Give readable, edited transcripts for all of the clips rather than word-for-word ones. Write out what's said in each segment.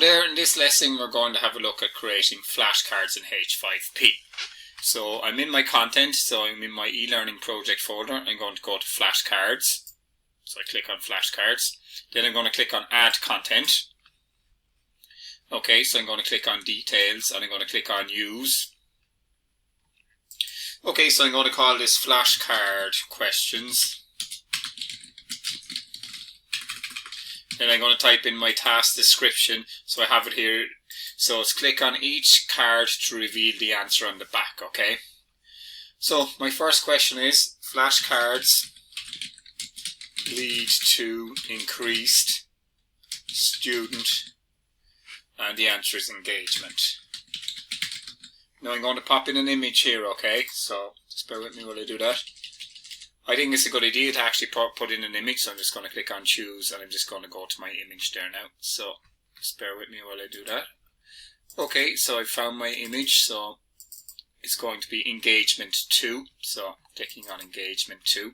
there in this lesson we're going to have a look at creating flashcards in H5P. So I'm in my content, so I'm in my e-learning project folder. I'm going to go to Flashcards. So I click on Flashcards. Then I'm going to click on Add Content. Okay, so I'm going to click on Details and I'm going to click on Use. Okay, so I'm going to call this Flashcard Questions. Then I'm going to type in my task description, so I have it here. So it's click on each card to reveal the answer on the back, okay? So my first question is, flashcards lead to increased student, and the answer is engagement. Now I'm going to pop in an image here, okay? So just bear with me while I do that. I think it's a good idea to actually put in an image, so I'm just going to click on choose and I'm just going to go to my image there now. So just bear with me while I do that. Okay, so I found my image, so it's going to be engagement 2. So clicking on engagement 2.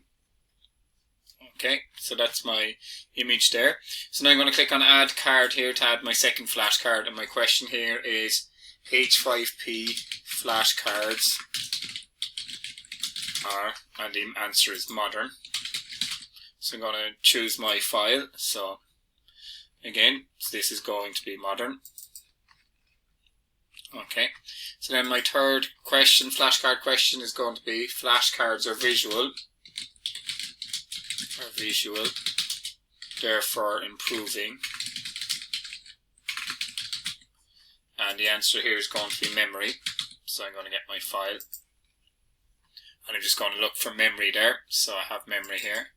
Okay, so that's my image there. So now I'm going to click on add card here to add my second flashcard, and my question here is H5P Flash Cards are, and the answer is modern. So I'm going to choose my file. So again, this is going to be modern. Okay, so then my third question, flashcard question, is going to be flashcards are visual, therefore improving. And the answer here is going to be memory. So I'm going to get my file. And I'm just going to look for memory there. So I have memory here.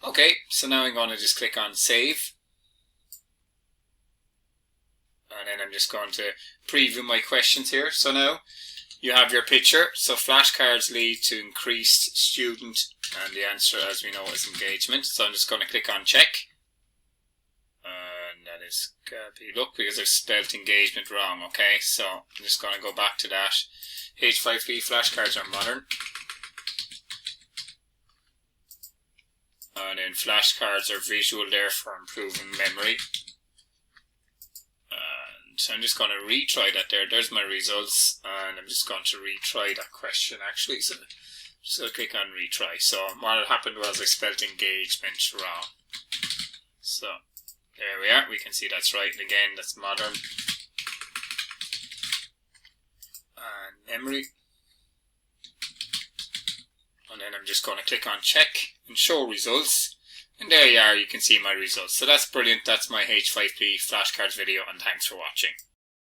Okay, so now I'm going to just click on save. And then I'm just going to preview my questions here. So now you have your picture. So flashcards lead to increased student, and the answer, as we know, is engagement. So I'm just going to click on check. And that is look, because I've spelled engagement wrong. Okay, so I'm just going to go back to that. H5P flashcards are modern. And then flashcards are visual, therefore improving memory. And so I'm just going to retry that there. There's my results. And I'm just going to retry that question actually. So just going to click on retry. So what happened was I spelled engagement wrong. So there we are. We can see that's right. And again, that's modern. And memory. And then I'm just going to click on check and show results. And there you are, you can see my results. So that's brilliant. That's my H5P flashcards video, and thanks for watching.